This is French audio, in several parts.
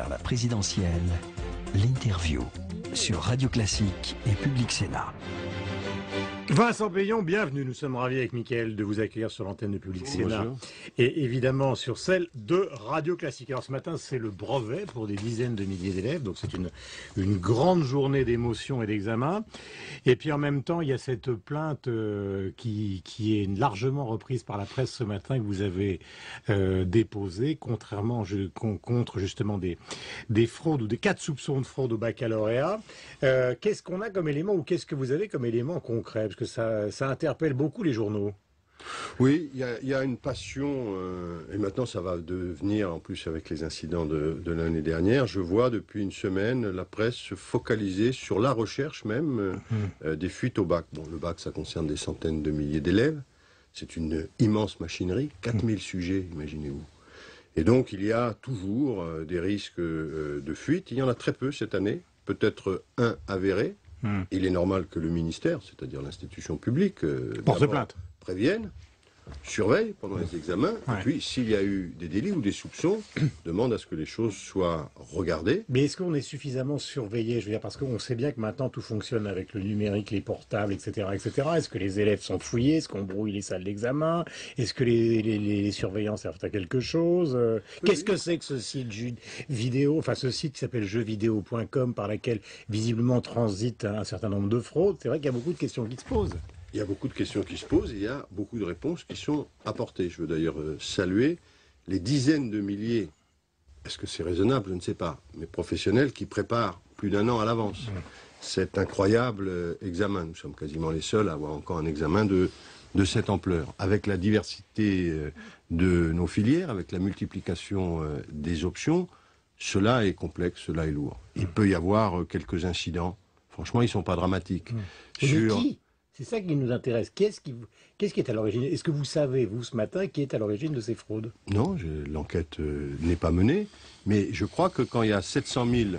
vers la présidentielle, l'interview sur Radio Classique et Public Sénat. Vincent Payon, bienvenue. Nous sommes ravis avec Mickaël de vous accueillir sur l'antenne de Public Sénat. Bonjour. Et évidemment sur celle de Radio Classique. Alors ce matin, c'est le brevet pour des dizaines de milliers d'élèves. Donc c'est une grande journée d'émotion et d'examen. Et puis en même temps, il y a cette plainte qui est largement reprise par la presse ce matin que vous avez déposée contre justement des fraudes ou des cas de soupçons de fraude au baccalauréat. Qu'est-ce qu'on a comme élément ou qu'est-ce que vous avez comme élément concret? Parce que ça interpelle beaucoup les journaux. Oui, il y a une passion, et maintenant ça va devenir, en plus avec les incidents de l'année dernière, je vois depuis une semaine la presse se focaliser sur la recherche même des fuites au bac. Bon, le bac, ça concerne des centaines de milliers d'élèves, c'est une immense machinerie, 4000 sujets, imaginez-vous. Et donc il y a toujours des risques de fuite, il y en a très peu cette année, peut-être un avéré. Il est normal que le ministère, c'est-à-dire l'institution publique, porte plainte, prévienne, surveille pendant les examens, et puis s'il y a eu des délits ou des soupçons, demande à ce que les choses soient regardées. Mais est-ce qu'on est suffisamment surveillé? Je veux dire, parce qu'on sait bien que maintenant tout fonctionne avec le numérique, les portables, etc., etc. Est-ce que les élèves sont fouillés? Est-ce qu'on brouille les salles d'examen? Est-ce que les surveillants servent à quelque chose? Qu'est-ce que c'est que ce site vidéo, enfin ce site qui s'appelle jeuxvideo.com, par laquelle visiblement transite un certain nombre de fraudes? C'est vrai qu'il y a beaucoup de questions qui se posent. Il y a beaucoup de questions qui se posent, et il y a beaucoup de réponses qui sont apportées. Je veux d'ailleurs saluer les dizaines de milliers, est-ce que c'est raisonnable, je ne sais pas, mais professionnels qui préparent plus d'un an à l'avance cet incroyable examen. Nous sommes quasiment les seuls à avoir encore un examen de cette ampleur. Avec la diversité de nos filières, avec la multiplication des options, cela est complexe, cela est lourd. Il peut y avoir quelques incidents. Franchement, ils ne sont pas dramatiques. C'est ça qui nous intéresse. Qu'est-ce qui est à l'origine? Est-ce que vous savez, vous, ce matin, qui est à l'origine de ces fraudes? Non, l'enquête n'est pas menée, mais je crois que quand il y a 700 000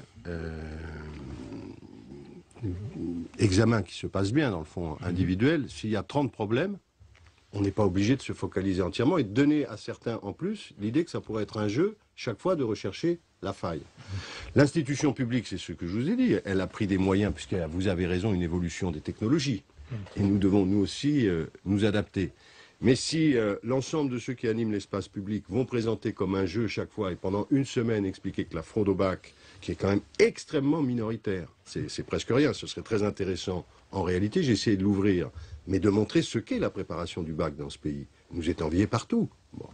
examens qui se passent bien, dans le fond, individuels, s'il y a 30 problèmes, on n'est pas obligé de se focaliser entièrement et de donner à certains, en plus, l'idée que ça pourrait être un jeu, chaque fois, de rechercher la faille. L'institution publique, c'est ce que je vous ai dit, elle a pris des moyens, puisque vous avez raison, une évolution des technologies. Et nous devons, nous aussi, nous adapter. Mais si l'ensemble de ceux qui animent l'espace public vont présenter comme un jeu chaque fois et pendant une semaine expliquer que la fraude au bac, qui est quand même extrêmement minoritaire, c'est presque rien, ce serait très intéressant. En réalité, j'ai essayé de l'ouvrir, mais de montrer ce qu'est la préparation du bac dans ce pays. Nous est envié partout. Bon.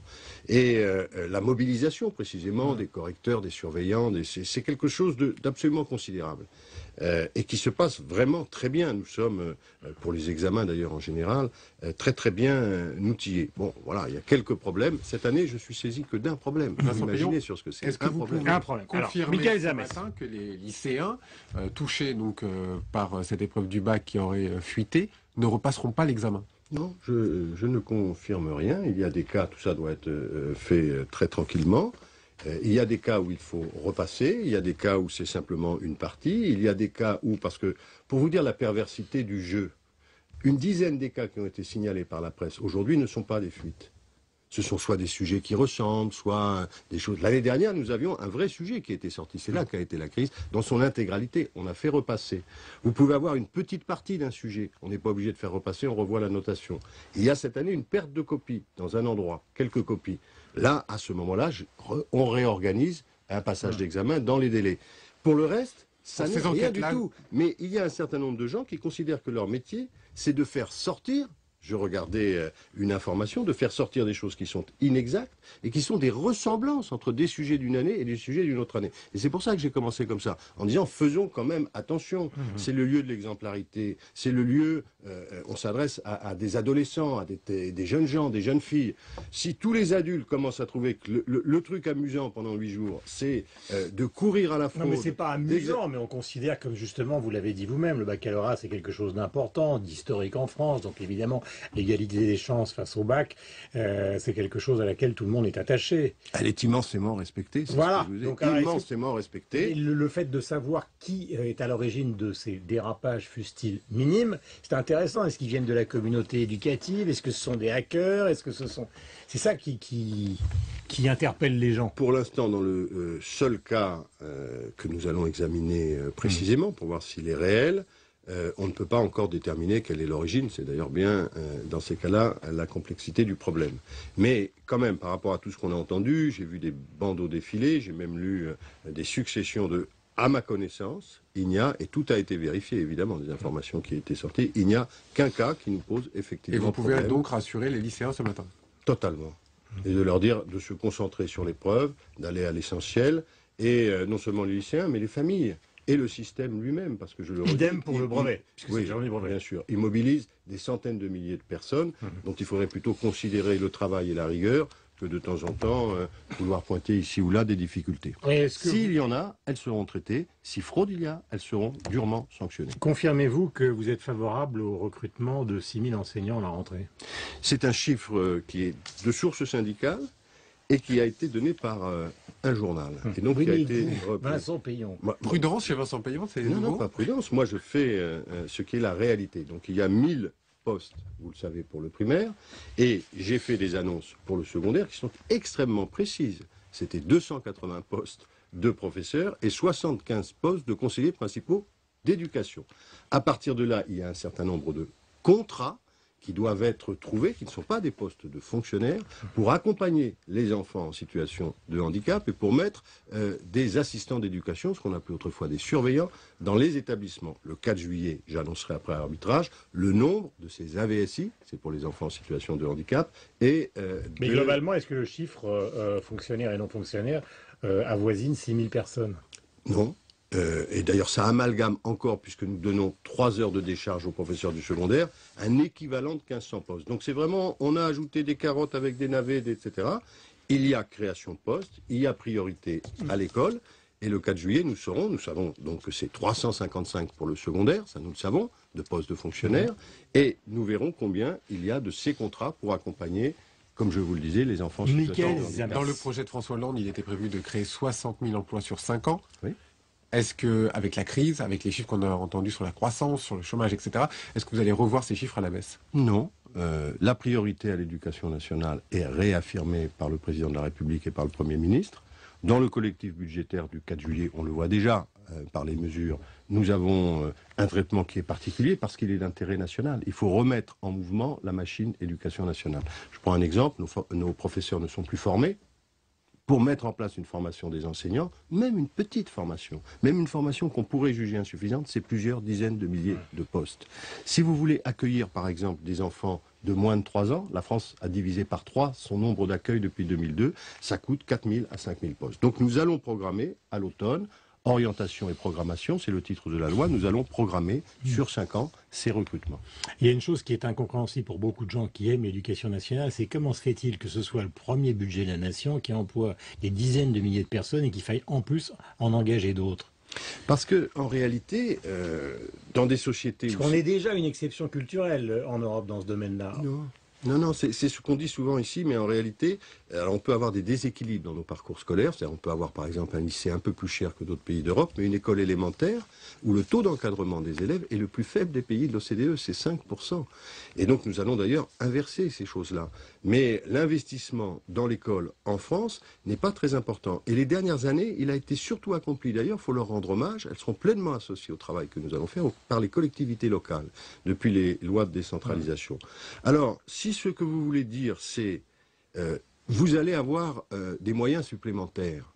Et la mobilisation, précisément, des correcteurs, des surveillants, c'est quelque chose d'absolument considérable. Et qui se passe vraiment très bien. Nous sommes, pour les examens d'ailleurs en général, très très bien outillés. Bon, voilà, il y a quelques problèmes. Cette année, je suis saisi que d'un problème. Vous imaginez sur ce que c'est. Est-ce que vous pouvez un problème. confirmer Alors, ce matin que les lycéens touchés donc par cette épreuve du bac qui aurait fuité ne repasseront pas l'examen? Non, je ne confirme rien. Il y a des cas, tout ça doit être fait très tranquillement. Il y a des cas où il faut repasser, il y a des cas où c'est simplement une partie, il y a des cas où, parce que, pour vous dire la perversité du jeu, une dizaine des cas qui ont été signalés par la presse aujourd'hui ne sont pas des fuites. Ce sont soit des sujets qui ressemblent, soit des choses... L'année dernière, nous avions un vrai sujet qui était sorti. C'est là qu'a été la crise. Dans son intégralité, on a fait repasser. Vous pouvez avoir une petite partie d'un sujet. On n'est pas obligé de faire repasser, on revoit la notation. Il y a cette année une perte de copies dans un endroit, quelques copies. Là, à ce moment-là, on réorganise un passage d'examen dans les délais. Pour le reste, ça n'est rien du tout. Mais il y a un certain nombre de gens qui considèrent que leur métier, c'est de faire sortir... Je regardais une information, de faire sortir des choses qui sont inexactes et qui sont des ressemblances entre des sujets d'une année et des sujets d'une autre année. Et c'est pour ça que j'ai commencé comme ça, en disant faisons quand même attention. C'est le lieu de l'exemplarité, c'est le lieu, on s'adresse à des adolescents, à des jeunes gens, des jeunes filles. Si tous les adultes commencent à trouver que le truc amusant pendant 8 jours, c'est de courir à la fraude... Non, mais c'est pas amusant, mais on considère que justement, vous l'avez dit vous-même, le baccalauréat c'est quelque chose d'important, d'historique en France, donc évidemment l'égalité des chances face au bac, c'est quelque chose à laquelle tout le monde est attaché. Elle est immensément respectée, c'est Voilà. ce que je vous ai Donc, dit. Immensément respectée. Et le fait de savoir qui est à l'origine de ces dérapages, fussent-ils minimes, c'est intéressant. Est-ce qu'ils viennent de la communauté éducative? Est-ce que ce sont des hackers? Est-ce que ce sont... C'est ça qui interpelle les gens. Pour l'instant, dans le seul cas que nous allons examiner précisément pour voir s'il est réel, on ne peut pas encore déterminer quelle est l'origine. C'est d'ailleurs bien, dans ces cas-là, la complexité du problème. Mais quand même, par rapport à tout ce qu'on a entendu, j'ai vu des bandeaux défiler, j'ai même lu des successions de... À ma connaissance, il n'y a, et tout a été vérifié évidemment, des informations qui ont été sorties, il n'y a qu'un cas qui nous pose effectivement Et vous pouvez problème. donc rassurer les lycéens ce matin? Totalement. Et de leur dire de se concentrer sur l'épreuve, d'aller à l'essentiel, et non seulement les lycéens, mais les familles, et le système lui-même, parce que je le redis... Idem pour le brevet, puisque oui, c'est jamais le brevet. bien sûr. Il mobilise des centaines de milliers de personnes, dont il faudrait plutôt considérer le travail et la rigueur, que de temps en temps vouloir pointer ici ou là des difficultés. S'il y en a, elles seront traitées. Si fraude il y a, elles seront durement sanctionnées. Confirmez-vous que vous êtes favorable au recrutement de 6 000 enseignants à la rentrée? C'est un chiffre qui est de source syndicale et qui a été donné par un journal. Et donc Oui, qui a mais été vous, repris. Vincent Payon. Prudence chez Vincent Payon, c'est Non, nouveau? non, pas prudence. Moi, je fais ce qui est la réalité. Donc, il y a 1000 postes, vous le savez, pour le primaire. Et j'ai fait des annonces pour le secondaire qui sont extrêmement précises. C'était 280 postes de professeurs et 75 postes de conseillers principaux d'éducation. À partir de là, il y a un certain nombre de contrats qui doivent être trouvés, qui ne sont pas des postes de fonctionnaires, pour accompagner les enfants en situation de handicap et pour mettre des assistants d'éducation, ce qu'on appelait autrefois des surveillants, dans les établissements. Le 4 juillet, j'annoncerai après arbitrage, le nombre de ces AVSI, c'est pour les enfants en situation de handicap, et... Mais globalement, est-ce que le chiffre fonctionnaire et non fonctionnaire avoisine 6 000 personnes? Non. Et d'ailleurs, ça amalgame encore, puisque nous donnons 3 heures de décharge aux professeurs du secondaire, un équivalent de 1500 postes. Donc c'est vraiment, on a ajouté des carottes avec des navets, etc. Il y a création de postes, il y a priorité à l'école, et le 4 juillet, nous savons donc que c'est 355 pour le secondaire, ça nous le savons, de postes de fonctionnaires, et nous verrons combien il y a de ces contrats pour accompagner, comme je vous le disais, les enfants en situation de handicap. Dans le projet de François Hollande, il était prévu de créer 60 000 emplois sur 5 ans. Oui. Est-ce que, avec la crise, avec les chiffres qu'on a entendus sur la croissance, sur le chômage, etc., est-ce que vous allez revoir ces chiffres à la baisse? Non. La priorité à l'éducation nationale est réaffirmée par le président de la République et par le Premier ministre. Dans le collectif budgétaire du 4 juillet, on le voit déjà par les mesures, nous avons un traitement qui est particulier parce qu'il est d'intérêt national. Il faut remettre en mouvement la machine éducation nationale. Je prends un exemple, nos professeurs ne sont plus formés. Pour mettre en place une formation des enseignants, même une petite formation, même une formation qu'on pourrait juger insuffisante, c'est plusieurs dizaines de milliers de postes. Si vous voulez accueillir, par exemple, des enfants de moins de 3 ans, la France a divisé par 3 son nombre d'accueils depuis 2002, ça coûte 4 000 à 5 000 postes. Donc nous allons programmer à l'automne, orientation et programmation, c'est le titre de la loi, nous allons programmer sur 5 ans ces recrutements. Il y a une chose qui est incompréhensible pour beaucoup de gens qui aiment l'éducation nationale, c'est comment se fait-il que ce soit le premier budget de la nation qui emploie des dizaines de milliers de personnes et qu'il faille en plus en engager d'autres? Parce que, en réalité, dans des sociétés... Parce qu'on est déjà une exception culturelle en Europe dans ce domaine-là. Non, c'est ce qu'on dit souvent ici, mais en réalité, alors on peut avoir des déséquilibres dans nos parcours scolaires. C'est-à-dire on peut avoir par exemple un lycée un peu plus cher que d'autres pays d'Europe, mais une école élémentaire où le taux d'encadrement des élèves est le plus faible des pays de l'OCDE, c'est 5%. Et donc nous allons d'ailleurs inverser ces choses-là. Mais l'investissement dans l'école en France n'est pas très important. Et les dernières années, il a été surtout accompli. D'ailleurs, il faut leur rendre hommage. Elles seront pleinement associées au travail que nous allons faire par les collectivités locales, depuis les lois de décentralisation. Alors, si ce que vous voulez dire, c'est vous allez avoir des moyens supplémentaires,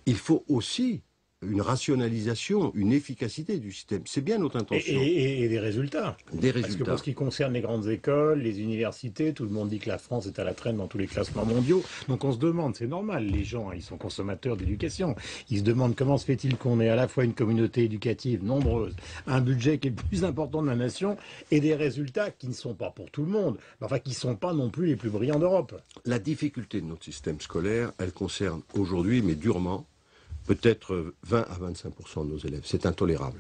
il faut aussi une rationalisation, une efficacité du système. C'est bien notre intention. Et des résultats. Des résultats. Parce que pour ce qui concerne les grandes écoles, les universités, tout le monde dit que la France est à la traîne dans tous les classements mondiaux. Donc on se demande, c'est normal, les gens, ils sont consommateurs d'éducation. Ils se demandent comment se fait-il qu'on ait à la fois une communauté éducative nombreuse, un budget qui est le plus important de la nation, et des résultats qui ne sont pas pour tout le monde, enfin qui ne sont pas non plus les plus brillants d'Europe. La difficulté de notre système scolaire, elle concerne aujourd'hui, mais durement, peut-être 20 à 25% de nos élèves. C'est intolérable.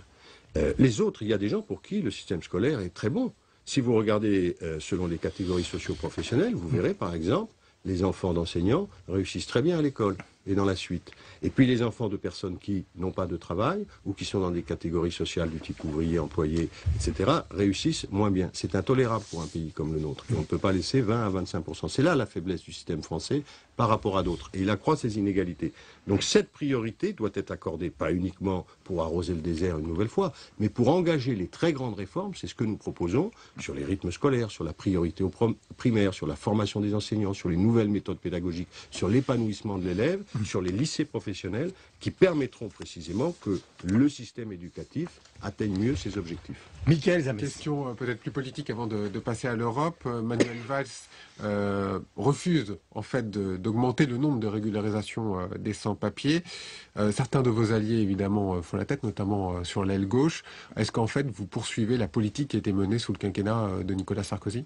Les autres, il y a des gens pour qui le système scolaire est très bon. Si vous regardez selon les catégories socio-professionnelles, vous verrez par exemple, les enfants d'enseignants réussissent très bien à l'école et dans la suite. Et puis les enfants de personnes qui n'ont pas de travail ou qui sont dans des catégories sociales du type ouvrier, employé, etc., réussissent moins bien. C'est intolérable pour un pays comme le nôtre. Et on ne peut pas laisser 20 à 25%. C'est là la faiblesse du système français par rapport à d'autres. Et il accroît ces inégalités. Donc cette priorité doit être accordée, pas uniquement pour arroser le désert une nouvelle fois, mais pour engager les très grandes réformes. C'est ce que nous proposons sur les rythmes scolaires, sur la priorité au primaire, sur la formation des enseignants, sur les nouvelles méthodes pédagogiques, sur l'épanouissement de l'élève, sur les lycées professionnels, qui permettront précisément que le système éducatif atteigne mieux ses objectifs. Michael Zamès. Question peut-être plus politique avant de passer à l'Europe. Manuel Valls refuse en fait d'augmenter le nombre de régularisations des sans-papiers. Certains de vos alliés évidemment font la tête, notamment sur l'aile gauche. Est-ce qu'en fait vous poursuivez la politique qui a été menée sous le quinquennat de Nicolas Sarkozy?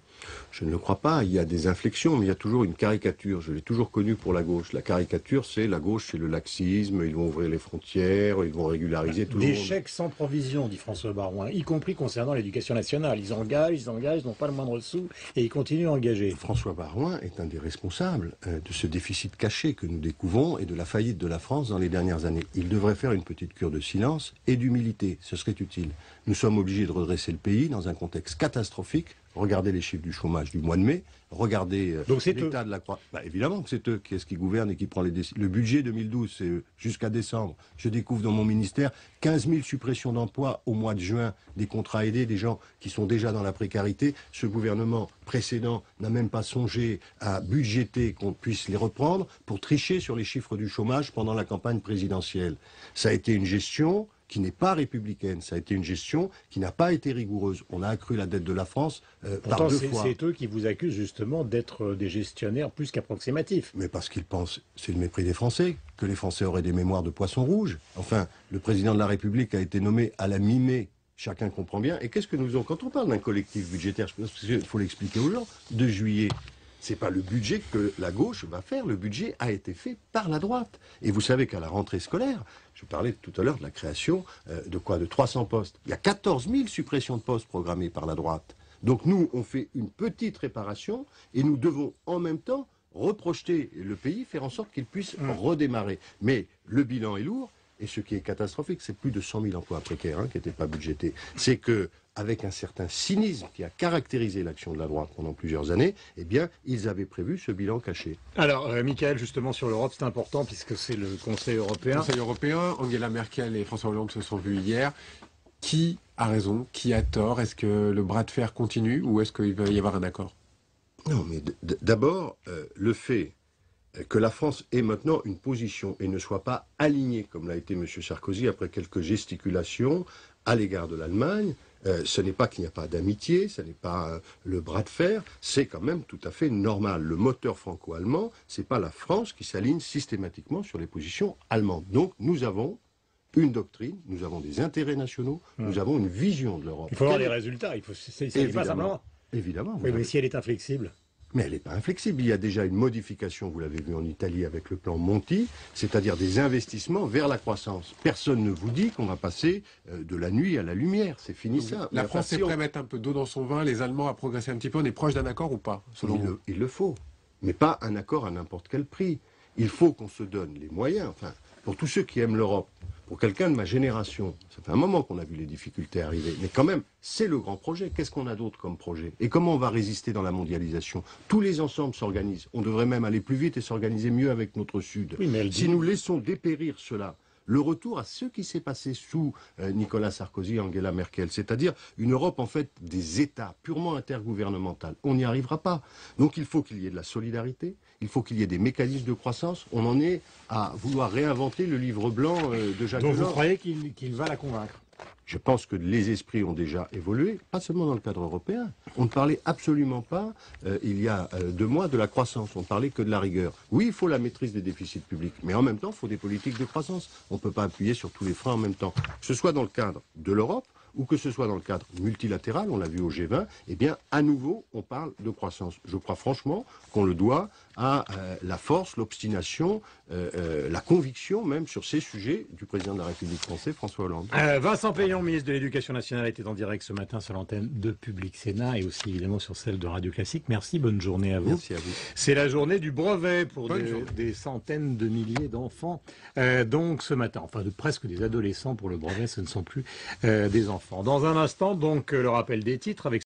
Je ne le crois pas. Il y a des inflexions, mais il y a toujours une caricature. Je l'ai toujours connu pour la gauche. La caricature, c'est la gauche, c'est le laxisme. Ils vont ouvrir les frontières, ils vont régulariser tout le monde. Des chèques sans provision, dit François Baroin, y compris concernant l'éducation nationale. Ils engagent, ils n'ont pas le moindre sou et ils continuent à engager. François Baroin est un des responsables de ce déficit caché que nous découvrons et de la faillite de la France dans les dernières années. Il devrait faire une petite cure de silence et d'humilité. Ce serait utile. Nous sommes obligés de redresser le pays dans un contexte catastrophique. Regardez les chiffres du chômage du mois de mai. Regardez l'état de la croix. Évidemment que c'est eux qui gouvernent et qui prend les décisions. Le budget 2012, c'est jusqu'à décembre. Je découvre dans mon ministère 15 000 suppressions d'emplois au mois de juin, des contrats aidés, des gens qui sont déjà dans la précarité. Ce gouvernement précédent n'a même pas songé à budgéter qu'on puisse les reprendre pour tricher sur les chiffres du chômage pendant la campagne présidentielle. Ça a été une gestion qui n'est pas républicaine. Ça a été une gestion qui n'a pas été rigoureuse. On a accru la dette de la France par 2 fois. C'est eux qui vous accusent justement d'être des gestionnaires plus qu'approximatifs. Mais parce qu'ils pensent, c'est le mépris des Français, que les Français auraient des mémoires de poisson rouge. Enfin, le président de la République a été nommé à la mi-mai. Chacun comprend bien. Et qu'est-ce que nous avons, quand on parle d'un collectif budgétaire, je pense qu'il faut l'expliquer aux gens, de juillet, c'est pas le budget que la gauche va faire. Le budget a été fait par la droite. Et vous savez qu'à la rentrée scolaire, je parlais tout à l'heure de la création de 300 postes. Il y a 14 000 suppressions de postes programmées par la droite. Donc nous, on fait une petite réparation et nous devons en même temps reprojeter le pays, faire en sorte qu'il puisse redémarrer. Mais le bilan est lourd. Et ce qui est catastrophique, c'est plus de 100 000 emplois précaires qui n'étaient pas budgétés. C'est que, avec un certain cynisme qui a caractérisé l'action de la droite pendant plusieurs années, eh bien, ils avaient prévu ce bilan caché. Alors, Michael, justement, sur l'Europe, c'est important puisque c'est le Conseil européen. Conseil européen, Angela Merkel et François Hollande se sont vus hier. Qui a raison? Qui a tort? Est-ce que le bras de fer continue ou est-ce qu'il va y avoir un accord? Non, mais d'abord, le fait que la France ait maintenant une position et ne soit pas alignée, comme l'a été M. Sarkozy après quelques gesticulations à l'égard de l'Allemagne, ce n'est pas qu'il n'y a pas d'amitié, ce n'est pas le bras de fer, c'est quand même tout à fait normal. Le moteur franco-allemand, c'est pas la France qui s'aligne systématiquement sur les positions allemandes. Donc nous avons une doctrine, nous avons des intérêts nationaux, nous avons une vision de l'Europe. Il faut voir les résultats, c'est pas simplement. Évidemment. Oui, mais si elle est inflexible. Mais elle n'est pas inflexible. Il y a déjà une modification, vous l'avez vu en Italie avec le plan Monti, c'est-à-dire des investissements vers la croissance. Personne ne vous dit qu'on va passer de la nuit à la lumière. C'est fini ça. La France est prête à mettre un peu d'eau dans son vin, les Allemands à progresser un petit peu. On est proche d'un accord ou pas, selon vous? Il le faut. Mais pas un accord à n'importe quel prix. Il faut qu'on se donne les moyens. Enfin, pour tous ceux qui aiment l'Europe, pour quelqu'un de ma génération, ça fait un moment qu'on a vu les difficultés arriver, mais quand même, c'est le grand projet. Qu'est-ce qu'on a d'autre comme projet? Et comment on va résister dans la mondialisation? Tous les ensembles s'organisent. On devrait même aller plus vite et s'organiser mieux avec notre Sud. Oui, mais si nous laissons dépérir cela, le retour à ce qui s'est passé sous Nicolas Sarkozy et Angela Merkel, c'est-à-dire une Europe en fait des États purement intergouvernementales. On n'y arrivera pas. Donc il faut qu'il y ait de la solidarité, il faut qu'il y ait des mécanismes de croissance. On en est à vouloir réinventer le livre blanc de Jacques Delors. Donc vous croyez qu'il va la convaincre? Je pense que les esprits ont déjà évolué, pas seulement dans le cadre européen. On ne parlait absolument pas, il y a 2 mois, de la croissance. On ne parlait que de la rigueur. Oui, il faut la maîtrise des déficits publics, mais en même temps, il faut des politiques de croissance. On ne peut pas appuyer sur tous les freins en même temps. Que ce soit dans le cadre de l'Europe ou que ce soit dans le cadre multilatéral, on l'a vu au G20, eh bien, à nouveau, on parle de croissance. Je crois franchement qu'on le doit à la force, l'obstination, la conviction même sur ces sujets du président de la République française, François Hollande. Vincent Payon, ministre de l'Éducation nationale, était en direct ce matin sur l'antenne de Public Sénat et aussi évidemment sur celle de Radio Classique. Merci, bonne journée à vous. Merci à vous. C'est la journée du brevet pour Bonne des centaines de milliers d'enfants. Donc ce matin, enfin presque des adolescents pour le brevet, ce ne sont plus des enfants. Dans un instant, donc le rappel des titres avec